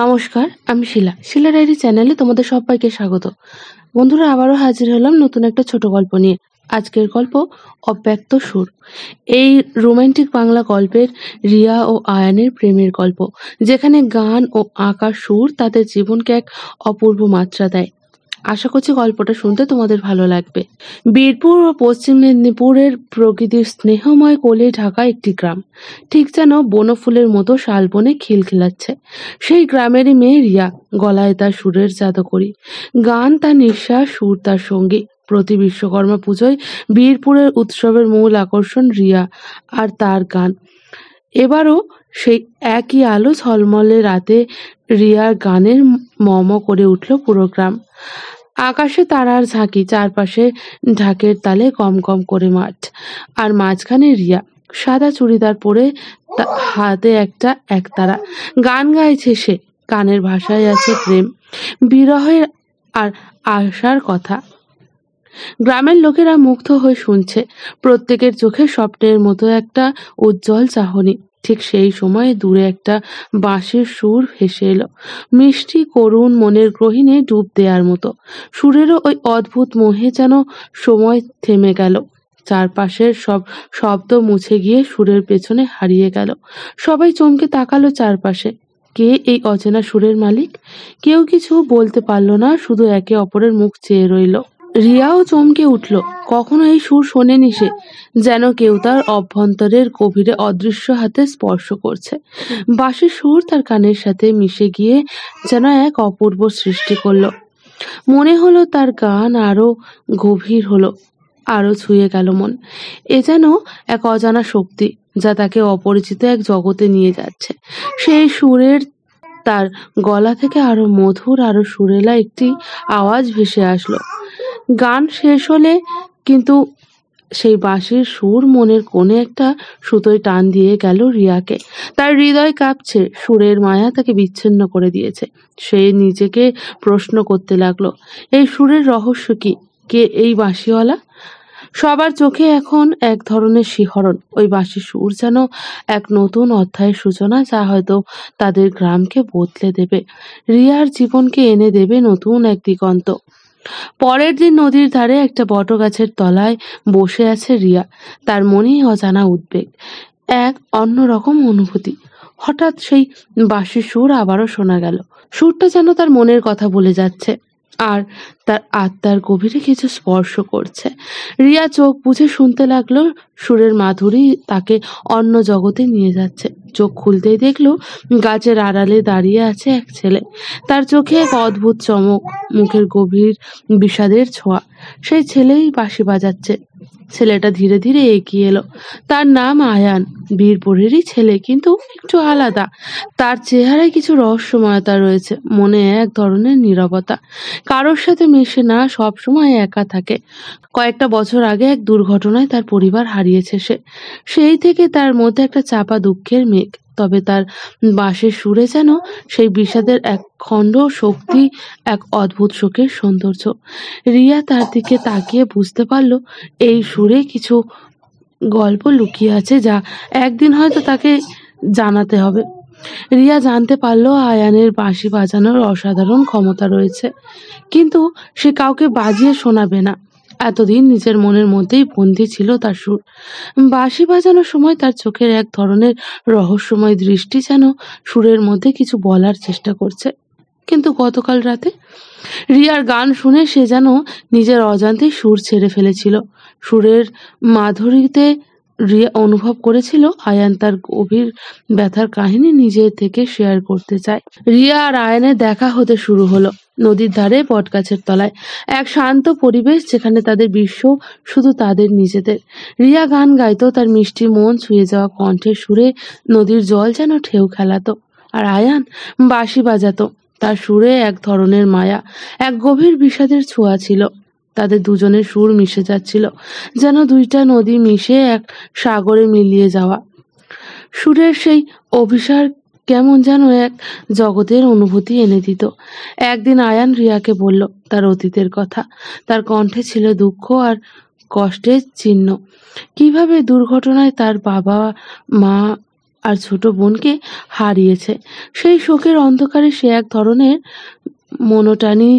নমস্কার, আমি শিলা ডায়েরি চ্যানেলে তোমাদের সবাইকে স্বাগত। বন্ধুরা, আবারও হাজির হলাম নতুন একটা ছোট গল্প নিয়ে। আজকের গল্প অব্যক্ত সুর। এই রোমান্টিক বাংলা গল্পের রিয়া ও আয়ানের প্রেমের গল্প, যেখানে গান ও আঁকার সুর তাদের জীবনকে এক অপূর্ব মাত্রা দেয়। আশা করছি গল্পটা শুনতে তোমাদের ভালো লাগবে। বীরপুর ও পশ্চিম মেদিনীপুরের প্রকৃতির স্নেহময় কোলে ঢাকা একটি গ্রাম, ঠিক যেন বনফুলের মতো শালবনে খিলখিলাচ্ছে। সেই গ্রামেরই মেয়ে রিয়া, গলায় তার সুরের জাদুকরি গান, তার নিঃশ্বাস, সুর তার সঙ্গী। প্রতি বিশ্বকর্মা পুজোয় বীরপুরের উৎসবের মূল আকর্ষণ রিয়া আর তার গান। এবারও সেই একই আলো ঝলমলে রাতে রিয়ার গানের মম করে উঠল পুরো গ্রাম। আকাশে তারার ঝাঁকি, চারপাশে ঢাকের তালে কম কম করে মাঠ, আর মাঝখানে রিয়া সাদা চুড়িদার পরে, হাতে একটা একতারা। গান গাইছে সে, গানের ভাষায় আছে প্রেম, বিরহের আর আশার কথা। গ্রামের লোকেরা মুগ্ধ হয়ে শুনছে, প্রত্যেকের চোখে স্বপ্নের মতো একটা উজ্জ্বল চাহনি। ঠিক সেই সময়ে দূরে একটা বাঁশির সুর ভেসে এলো, মিষ্টি করুণ, মনের গহীনে ডুব দেওয়ার মতো। সুরেরও ওই অদ্ভুত মোহে যেন সময় থেমে গেল, চারপাশের সব শব্দ মুছে গিয়ে সুরের পেছনে হারিয়ে গেল। সবাই চমকে তাকালো চারপাশে। কে এই অচেনা সুরের মালিক? কেউ কিছু বলতে পারল না, শুধু একে অপরের মুখ চেয়ে রইল। রিয়াও চমকে উঠল, কখনো এই সুর শোনেনি সে, যেন কেউ তার অভ্যন্তরের গভীরে অদৃশ্য হাতে স্পর্শ করছে। বাঁশির সুর তার কানের সাথে মিশে গিয়ে যেন এক অপূর্ব সৃষ্টি করলো। মনে হলো তার গান আরো গভীর হলো, আরো ছুঁয়ে গেল মন। এ যেন এক অজানা শক্তি, যা তাকে অপরিচিত এক জগতে নিয়ে যাচ্ছে। সেই সুরের তার গলা থেকে আরো মধুর, আরো সুরেলা একটি আওয়াজ ভেসে আসলো। গান শেষ হলে কিন্তু সেই বাঁশির সুর মনের কোণে একটা সুতোয় টান দিয়ে গেল রিয়াকে। তার হৃদয় কাঁপছে, সুরের মায়া তাকে বিচ্ছিন্ন করে দিয়েছে। সে নিজেকে প্রশ্ন করতে লাগলো, এই সুরের রহস্য কি? কে এই বাঁশিওয়ালা? সবার চোখে এখন এক ধরনের শিহরণ। ওই বাঁশির সুর যেন এক নতুন অধ্যায়ের সূচনা, যা হয়তো তাদের গ্রামকে বদলে দেবে, রিয়ার জীবনকে এনে দেবে নতুন এক দিগন্ত। পরের দিন নদীর ধারে একটা বটগাছের তলায় বসে আছে রিয়া। তার মনে অজানা উদ্বেগ, এক অন্যরকম অনুভূতি। হঠাৎ সেই বাঁশির সুর আবারও শোনা গেল। সুরটা যেন তার মনের কথা বলে যাচ্ছে, আর তার আত্মার গভীরে কিছু স্পর্শ করছে। রিয়া চোখ বুজে শুনতে লাগলো। সুরের মাধুরী তাকে অন্য জগতে নিয়ে যাচ্ছে। চোখ খুলতেই দেখলো গাছের আড়ালে দাঁড়িয়ে আছে এক ছেলে। তার চোখে এক অদ্ভুত চমক, মুখের গভীর বিষাদের ছোঁয়া। সেই ছেলেই বাঁশি বাজাচ্ছে। ছেলেটা ধীরে ধীরে এগিয়ে এলো। তার নাম আয়ান, বীরপুরেরই ছেলে, কিন্তু একটু আলাদা। তার চেহারায় কিছু রহস্যময়তা রয়েছে, মনে এক ধরনের নীরবতা। কারোর সাথে মেশে না, সব সময় একা থাকে। কয়েকটা বছর আগে এক দুর্ঘটনায় তার পরিবার হারিয়েছে সে। সেই থেকে তার মধ্যে একটা চাপা দুঃখের মেঘ। তবে তার বাঁশির সুরে যেন সেই বিষাদের এক খণ্ড শক্তি, এক অদ্ভুত শোকের সৌন্দর্য। রিয়া তার দিকে তাকিয়ে বুঝতে পারল, এই সুরে কিছু গল্প লুকিয়ে আছে, যা একদিন হয়তো তাকে জানাতে হবে। রিয়া জানতে পারল আয়ানের বাঁশি বাজানোর অসাধারণ ক্ষমতা রয়েছে, কিন্তু সে কাউকে বাজিয়ে শোনাবে না। এতদিন নিজের মনের মধ্যেই বন্দী ছিল তার সুর। বাঁশি বাজানোর সময় তার চোখের এক ধরনের রহস্যময় দৃষ্টি যেন সুরের মধ্যে কিছু বলার চেষ্টা করছে। কিন্তু গতকাল রাতে রিয়ার গান শুনে সে যেন নিজের অজান্তেই সুর ছেড়ে ফেলেছিল। সুরের মাধুরীতে রিয়া অনুভব করেছিল আয়ান তার গভীর ব্যথার কাহিনী নিজে থেকে শেয়ার করতে চায়। রিয়া আর আয়ানের দেখা হতে শুরু হলো নদীর ধারে বটগাছের তলায়। এক শান্ত পরিবেশ, যেখানে তাদের বিশ্ব শুধু তাদের নিজেদের। রিয়া গান গাইতো, তার মিষ্টি মন ছুঁয়ে যাওয়া কণ্ঠের সুরে নদীর জল যেন ঢেউ খেলাতো। আর আয়ান বাঁশি বাজাতো, তার সুরে এক ধরনের মায়া, এক গভীর বিষাদের ছোঁয়া ছিল। তাদের দুজনের সুর মিশে যাচ্ছিল, যেন দুইটা নদী মিশে এক সাগরে মিলিয়ে যাওয়া। সুরের সেই অভিসার কেমন যেন এক জগতের অনুভূতি এনে দিত। একদিন আয়ান রিয়াকে বলল তার অতীতের কথা। তার কণ্ঠে ছিল দুঃখ আর কষ্টের চিহ্ন। কিভাবে দুর্ঘটনায় তার বাবা মা আর ছোট বোনকে হারিয়েছে। সেই শোকের অন্ধকারে সে এক ধরনের মনোটানি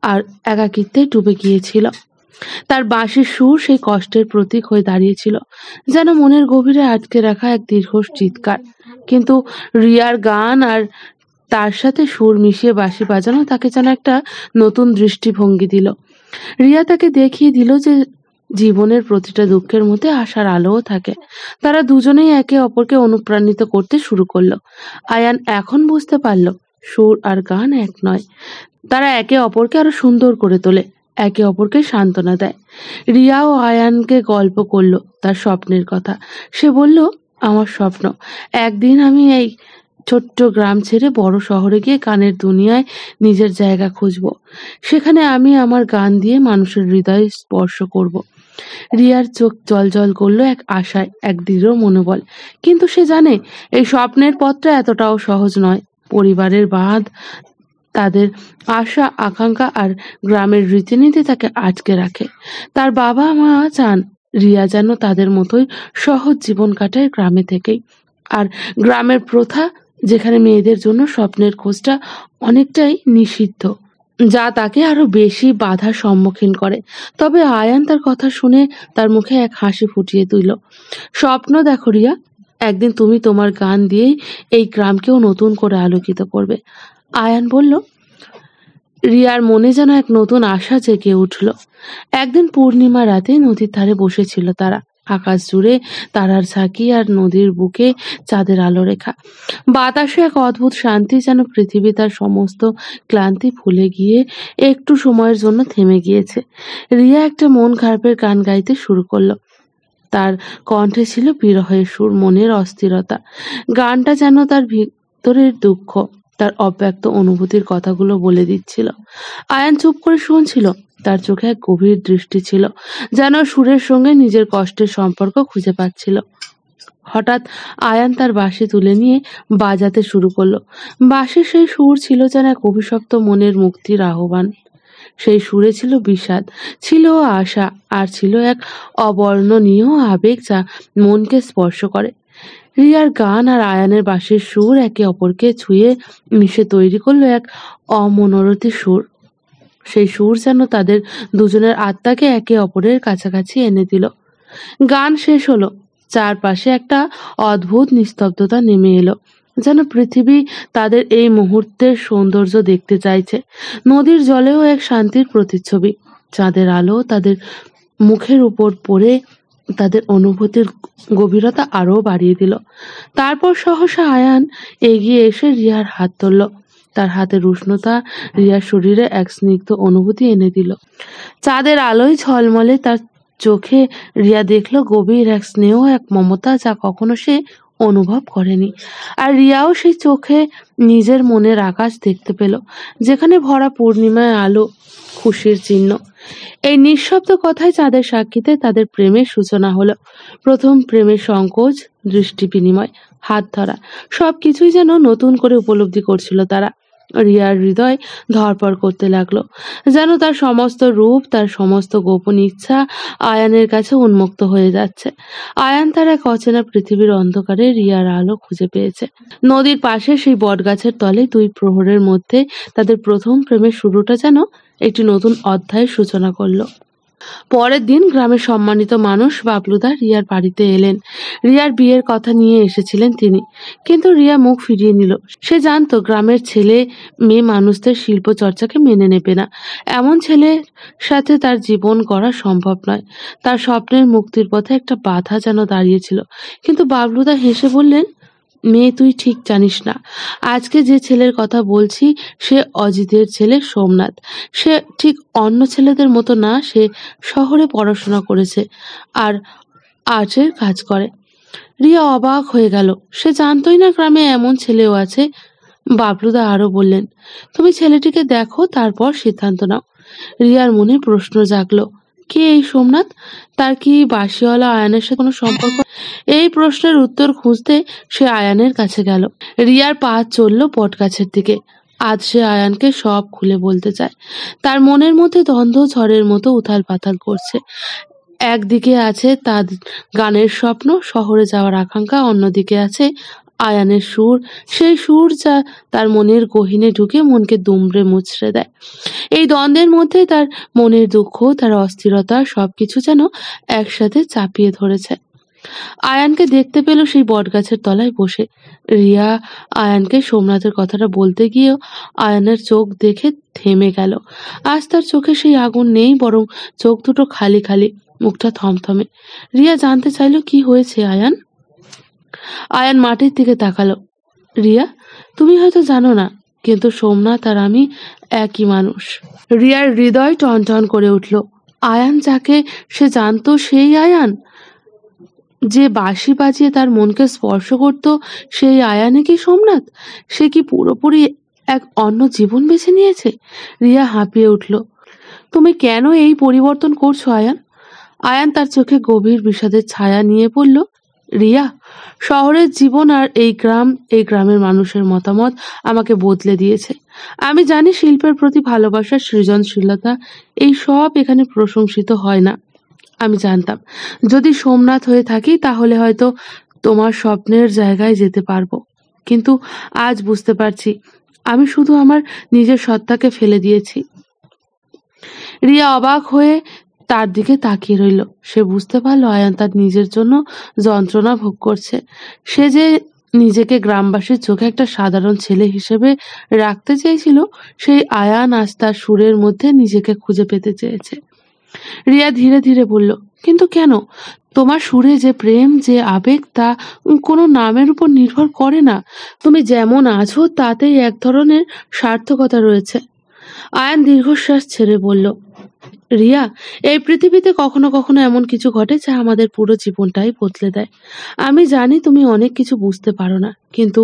আর একাকিত্বে ডুবে গিয়েছিল। তার বাঁশির সুর সেই কষ্টের প্রতীক হয়ে দাঁড়িয়েছিল, যেন মনের গভীরে আটকে রাখা এক দীর্ঘ চিৎকার। কিন্তু রিয়ার গান আর তার সাথে সুর মিশিয়ে বাঁশি বাজানো তাকে যেন একটা নতুন দৃষ্টিভঙ্গি দিল। রিয়া তাকে দেখিয়ে দিল যে জীবনের প্রতিটা দুঃখের মধ্যে আশার আলোও থাকে। তারা দুজনেই একে অপরকে অনুপ্রাণিত করতে শুরু করলো। আয়ান এখন বুঝতে পারল সুর আর গান এক নয়, তারা একে অপরকে আরো সুন্দর করে তোলে, একে অপরকে সান্ত্বনা দেয়। রিয়াও আয়ানকে গল্প করলো তার স্বপ্নের কথা। সে বলল, আমার স্বপ্ন একদিন আমি এই ছোট্ট গ্রাম ছেড়ে বড় শহরে গিয়ে গানের দুনিয়ায় নিজের জায়গা খুঁজব। সেখানে আমি আমার গান দিয়ে মানুষের হৃদয় স্পর্শ করব। রিয়ার চোখ জল করলো এক আশায়, এক দৃঢ় মনোবল। কিন্তু সে জানে এই স্বপ্নের পথটা এতটাও সহজ নয়। পরিবারের বাঁধ, তাদের আশা আকাঙ্ক্ষা আর গ্রামের রীতিনীতি তাকে আটকে রাখে। তার বাবা মা চান রিয়া যেন তাদের মতোই সহজ জীবন কাটায় গ্রামে থেকেই। আর গ্রামের প্রথা, যেখানে মেয়েদের জন্য স্বপ্নের খোঁজটা অনেকটাই নিষিদ্ধ, যা তাকে আরো বেশি বাধার সম্মুখীন করে। তবে আয়ান তার কথা শুনে তার মুখে এক হাসি ফুটিয়ে তুলল। স্বপ্ন দেখো রিয়া, একদিন তুমি তোমার গান দিয়েই এই গ্রামকেও নতুন করে আলোকিত করবে। আয়ান বলল। রিয়ার মনে যেন এক নতুন আশা জেগে উঠল। একদিন পূর্ণিমা রাতে নদীর ধারে বসেছিল তারা। আকাশ জুড়ে তারার ঝাঁকি আর নদীর বুকে চাঁদের আলো রেখা। বাতাসে এক অদ্ভুত শান্তি, যেন পৃথিবী তার সমস্ত ক্লান্তি ভুলে গিয়ে একটু সময়ের জন্য থেমে গিয়েছে। রিয়া একটা মন খারাপের গান গাইতে শুরু করলো। তার কণ্ঠে ছিল বিরহের সুর, মনের অস্থিরতা। গানটা যেন তার ভিতরের দুঃখ, তার অব্যক্ত অনুভূতির কথাগুলো বলে দিচ্ছিল। আয়ান চুপ করে শুনছিল। তার চোখে এক গভীর দৃষ্টি ছিল, যেন সুরের সঙ্গে নিজের কষ্টের সম্পর্ক খুঁজে পাচ্ছিল। হঠাৎ আয়ান তার বাঁশি তুলে নিয়ে বাজাতে শুরু করলো। বাঁশির সেই সুর ছিল যেন এক অভিশপ্ত মনের মুক্তির আহ্বান। সেই সুরে ছিল বিষাদ, ছিল আশা, আর ছিল এক অবর্ণনীয় আবেগ যা মনকে স্পর্শ করে। রিয়ার গান আর আয়ানের বাঁশির সুর একে অপরকে ছুঁয়ে মিশে তৈরি করলো এক অমনোরথী সুর। সেই সুর যেন তাদের দুজনের আত্মাকে একে অপরের কাছাকাছি এনে দিল। গান শেষ হলো। চারপাশে একটা অদ্ভুত নিস্তব্ধতা নেমে এলো, যেন পৃথিবী তাদের এই মুহূর্তের সৌন্দর্য দেখতে চাইছে। নদীর জলেও এক শান্তির প্রতিচ্ছবি। চাঁদের আলো তাদের মুখের উপর পড়ে তাদের অনুভূতির গভীরতা আরো বাড়িয়ে দিল। তারপর সহসা আয়ান এগিয়ে এসে রিয়ার হাত ধরল। তার হাতের উষ্ণতা রিয়ার শরীরে এক স্নিগ্ধ অনুভূতি এনে দিল। চাঁদের আলোয় ঝলমলে তার চোখে রিয়া দেখলো গভীর এক স্নেহ, এক মমতা যা কখনো সে অনুভব করেনি। আর রিয়াও সেই চোখে নিজের মনের আকাশ দেখতে পেল, যেখানে ভরা পূর্ণিমায় আলো, খুশির চিহ্ন। এই নিঃশব্দ কথায় চাঁদের সাক্ষীতে তাদের প্রেমের সূচনা হলো। প্রথম প্রেমের সংকোচ, দৃষ্টি বিনিময়, হাত ধরা, সবকিছুই যেন নতুন করে উপলব্ধি করছিল তারা। রিয়ার হৃদয় ধড়পড় করতে লাগলো, যেন তার সমস্ত রূপ, তার সমস্ত গোপন ইচ্ছা আয়ানের কাছে উন্মুক্ত হয়ে যাচ্ছে। আয়ান তার এক অচেনা পৃথিবীর অন্ধকারে রিয়ার আলো খুঁজে পেয়েছে। নদীর পাশে সেই বটগাছের তলে দুই প্রহরের মধ্যে তাদের প্রথম প্রেমের শুরুটা যেন একটি নতুন অধ্যায়ের সূচনা করলো। পরের দিন গ্রামের সম্মানিত মানুষ বাবলুদা রিয়ার বাড়িতে এলেন। রিয়ার বিয়ের কথা নিয়ে এসেছিলেন তিনি, কিন্তু রিয়া মুখ ফিরিয়ে নিল। সে জানতো গ্রামের ছেলে মেয়ে মানুষদের শিল্প চর্চাকে মেনে নেবে না। এমন ছেলের সাথে তার জীবন গড়া সম্ভব নয়। তার স্বপ্নের মুক্তির পথে একটা বাধা যেন দাঁড়িয়েছিল। কিন্তু বাবলুদা হেসে বললেন, মেয়ে, তুই ঠিক জানিস না। আজকে যে ছেলের কথা বলছি সে অজিতের ছেলে সোমনাথ। সে ঠিক অন্য ছেলেদের মতো না। সে শহরে পড়াশোনা করেছে আর আর্টের কাজ করে। রিয়া অবাক হয়ে গেল। সে জানতোই না গ্রামে এমন ছেলেও আছে। বাবলুদা আরো বললেন, তুমি ছেলেটিকে দেখো, তারপর সিদ্ধান্ত নাও। রিয়ার মনে প্রশ্ন জাগলো, কে এই সোমনাথ? তার কি বাঁশিওয়ালা আয়ানের সাথে কোনো সম্পর্ক? এই প্রশ্নের উত্তর খুঁজতে সে আয়ানের কাছে গেল। রিয়ার পা চলল বটগাছের দিকে। আজ সে আয়ানকে সব খুলে বলতে চায়। তার মনের মধ্যে দ্বন্দ্ব ঝড়ের মতো উথাল পাথাল করছে। একদিকে আছে তার গানের স্বপ্ন, শহরে যাওয়ার আকাঙ্ক্ষা, অন্যদিকে আছে আয়ানের সুর, সেই সুর যা তার মনের গহীনে ঢুকে মনকে দুমড়ে মুচড়ে দেয়। এই দ্বন্দ্বের মধ্যে তার মনের দুঃখ, তার অস্থিরতা সবকিছু যেন একসাথে চাপিয়ে ধরেছে। আয়ানকে দেখতে পেল সেই বটগাছের তলায় বসে। রিয়া আয়ানকে সোমনাথের কথাটা বলতে গিয়েও আয়ানের চোখ দেখে থেমে গেল। আজ তার চোখে সেই আগুন নেই, বরং চোখ দুটো খালি খালি, মুখটা থমথমে। রিয়া জানতে চাইল, কি হয়েছে আয়ান? আয়ান মাটির দিকে তাকালো। রিয়া, তুমি হয়তো জানো না, কিন্তু সোমনাথ আর আমি একই মানুষ। রিয়ার হৃদয় টনটন করে উঠল। আয়ান যাকে সে জানতো, সেই আয়ান যে বাঁশি বাজিয়ে তার মনকে স্পর্শ করত, সেই আয়ানে কি সোমনাথ? সে কি পুরোপুরি এক অন্য জীবন বেছে নিয়েছে? রিয়া হাঁপিয়ে উঠল। তুমি কেন এই পরিবর্তন করছো আয়ান? আয়ান তার চোখে গভীর বিষাদের ছায়া নিয়ে পড়ল। রিয়া, শহরের জীবন আর এই গ্রামের মানুষের মতামত আমাকে বদলে দিয়েছে। আমি জানি শিল্পের প্রতি ভালোবাসা, সৃজনশীলতা, এই সব এখানে প্রশংসিত হয় না। আমি জানতাম যদি সোমনাথ হয়ে থাকি তাহলে হয়তো তোমার স্বপ্নের জায়গায় যেতে পারবো, কিন্তু আজ বুঝতে পারছি আমি শুধু আমার নিজের সত্তাকে ফেলে দিয়েছি। রিয়া অবাক হয়ে তার দিকে তাকিয়ে রইল। সে বুঝতে পারলো আয়ান তার নিজের জন্য যন্ত্রণা ভোগ করছে। সে যে নিজেকে গ্রামবাসীর চোখে একটা সাধারণ ছেলে হিসেবে রাখতে চেয়েছিল, সেই আয়ান আজ তার সুরের মধ্যে নিজেকে খুঁজে পেতে চেয়েছে। রিয়া ধীরে ধীরে বলল, কিন্তু কেন? তোমার সুরে যে প্রেম, যে আবেগ, তা কোনো নামের উপর নির্ভর করে না। তুমি যেমন আছো তাতেই এক ধরনের সার্থকতা রয়েছে। আয়ান দীর্ঘশ্বাস ছেড়ে বলল, রিয়া, এই পৃথিবীতে কখনো কখনো এমন কিছু ঘটে যা আমাদের পুরো জীবনটাই বদলে দেয়। আমি জানি তুমি অনেক কিছু বুঝতে পারো না, কিন্তু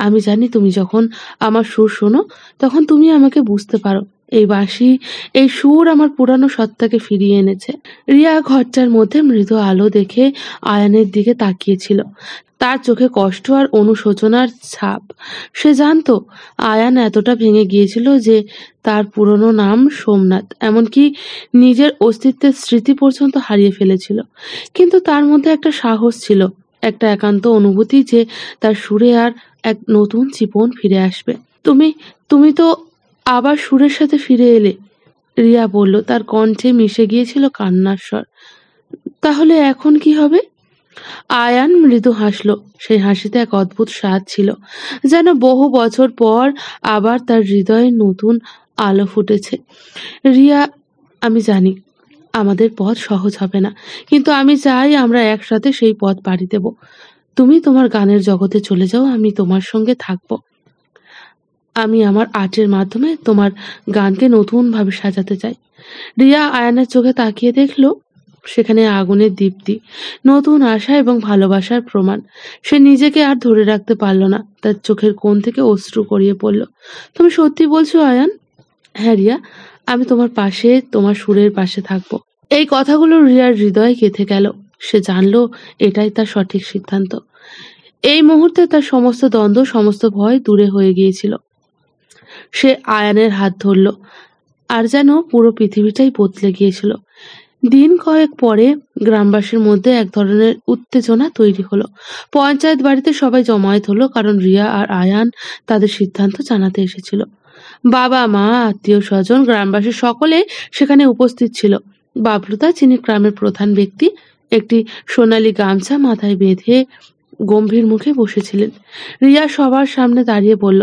আমি জানি তুমি যখন আমার সুর শোনো তখন তুমি আমাকে বুঝতে পারো। এই বাঁশি, এই সুর আমার পুরানো সত্তাকে ফিরিয়ে এনেছে। রিয়া ঘরটার মধ্যে মৃদু আলো দেখে আয়ানের দিকে তাকিয়েছিল। তার চোখে কষ্ট আর অনুশোচনার ছাপ। সে জানতো আয়ান এতটা ভেঙে গিয়েছিল যে তার পুরনো নাম সোমনাথ, এমনকি নিজের অস্তিত্বের স্মৃতি পর্যন্ত হারিয়ে ফেলেছিল। কিন্তু তার মধ্যে একটা সাহস ছিল, একটা একান্ত অনুভূতি যে তার সুরে আর এক নতুন জীবন ফিরে আসবে। তুমি তুমি তো আবার সুরের সাথে ফিরে এলে, রিয়া বলল। তার কণ্ঠে মিশে গিয়েছিল কান্নার স্বর। তাহলে এখন কি হবে? আয়ান মৃদু হাসল। সেই হাসিতে এক অদ্ভুত স্বাদ ছিল, যেন বহু বছর পর আবার তার হৃদয়ে নতুন আলো ফুটেছে। রিয়া, আমি জানি আমাদের পথ সহজ হবে না, কিন্তু আমি চাই আমরা একসাথে সেই পথ পাড়ি দেব। তুমি তোমার গানের জগতে চলে যাও, আমি তোমার সঙ্গে থাকবো। আমি আমার আর্টের মাধ্যমে তোমার গানকে নতুন ভাবে সাজাতে চাই। রিয়া আয়ানের চোখে তাকিয়ে দেখল, সেখানে আগুনের দীপ্তি, নতুন আশা এবং ভালোবাসার প্রমাণ। সে নিজেকে আর ধরে রাখতে পারল না, তার চোখের কোণ থেকে অশ্রু গড়িয়ে পড়ল। তুমি সত্যি বলছো আয়ান? হ্যাঁ রিয়া, আমি তোমার পাশে, তোমার সুরের পাশে থাকবো। এই কথাগুলো রিয়ার হৃদয়ে গেঁথে গেল। সে জানলো এটাই তার সঠিক সিদ্ধান্ত। এই মুহূর্তে তার সমস্ত দ্বন্দ্ব, সমস্ত ভয় দূরে হয়ে গিয়েছিল। সে আয়ানের হাত ধরল, আর যেন পুরো পৃথিবীটাই বদলে গিয়েছিল। দিন কয়েক পরে গ্রামবাসীর মধ্যে এক ধরনের উত্তেজনা তৈরি হলো। পঞ্চায়েত বাড়িতে সবাই জমায়েত হলো, কারণ রিয়া আর আয়ান তাদের সিদ্ধান্ত জানাতে এসেছিল। বাবা মা, আত্মীয় স্বজন, গ্রামবাসী সকলে সেখানে উপস্থিত ছিল। বাবলুদা, যিনি গ্রামের প্রধান ব্যক্তি, একটি সোনালী গামছা মাথায় বেঁধে গম্ভীর মুখে বসেছিলেন। রিয়া সবার সামনে দাঁড়িয়ে বলল,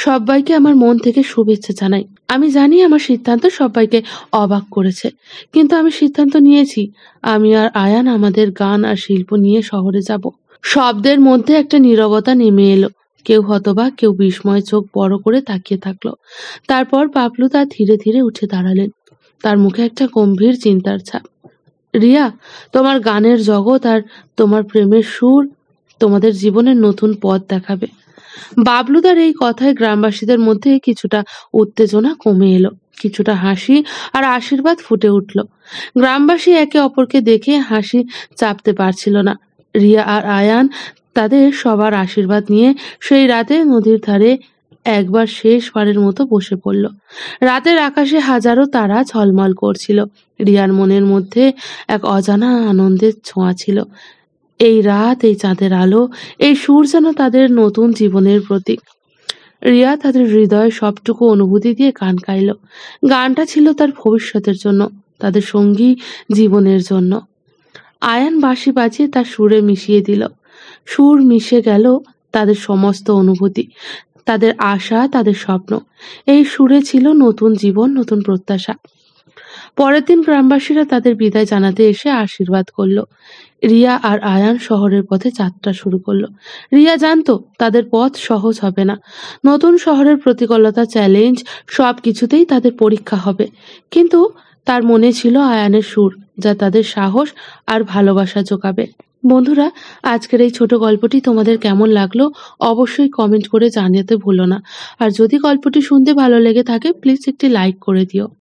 সবাইকে আমার মন থেকে শুভেচ্ছা জানাই। আমি জানি আমার সিদ্ধান্ত সবাইকে অবাক করেছে, কিন্তু আমি সিদ্ধান্ত নিয়েছি, আমি আর আয়ান আমাদের গান আর শিল্প নিয়ে শহরে যাব। শব্দের মধ্যে একটা নীরবতা নেমে এলো। কেউ হতবাক, কেউ বিস্ময় চোখ বড় করে তাকিয়ে থাকলো। তারপর বাবলুদা ধীরে ধীরে উঠে দাঁড়ালেন। তার মুখে একটা গম্ভীর চিন্তার ছাপ। রিয়া, তোমার গানের জগৎ আর তোমার প্রেমের সুর তোমাদের জীবনের নতুন পথ দেখাবে। বাবলুদার এই কথায় গ্রামবাসীদের মধ্যে কিছুটা উত্তেজনা কমে এলো, কিছুটা হাসি আর আশীর্বাদ ফুটে উঠল। গ্রামবাসী একে অপরকে দেখে হাসি চাপতে পারছিল না। রিয়া আর আয়ান তাদের সবার আশীর্বাদ নিয়ে সেই রাতে নদীর ধারে একবার শেষবারের মতো বসে পড়ল। রাতের আকাশে হাজারো তারা ঝলমল করছিল। রিয়ার মনের মধ্যে এক অজানা আনন্দের ছোঁয়া ছিল। এই রাত, এই চাঁদের আলো, এই সুর যেন তাদের নতুন জীবনের প্রতীক। রিয়া তাদের হৃদয়ে সবটুকু অনুভূতি দিয়ে গান গাইল। গানটা ছিল তার ভবিষ্যতের জন্য, তাদের সঙ্গী জীবনের জন্য। আয়ান বাঁশি বাজিয়ে তার সুরে মিশিয়ে দিল। সুর মিশে গেল তাদের সমস্ত অনুভূতি, তাদের আশা, তাদের স্বপ্ন। এই সুরে ছিল নতুন জীবন, নতুন প্রত্যাশা। পরের দিন গ্রামবাসীরা তাদের বিদায় জানাতে এসে আশীর্বাদ করলো। রিয়া আর আয়ান শহরের পথে যাত্রা শুরু করলো। রিয়া জানতো তাদের পথ সহজ হবে না। নতুন শহরের প্রতিকূলতা, চ্যালেঞ্জ, সবকিছুতেই তাদের পরীক্ষা হবে। কিন্তু তার মনে ছিল আয়ানের সুর, যা তাদের সাহস আর ভালোবাসা জোগাবে। বন্ধুরা, আজকের এই ছোট গল্পটি তোমাদের কেমন লাগলো অবশ্যই কমেন্ট করে জানাতে ভুলো না। আর যদি গল্পটি শুনতে ভালো লেগে থাকে প্লিজ একটি লাইক করে দিও।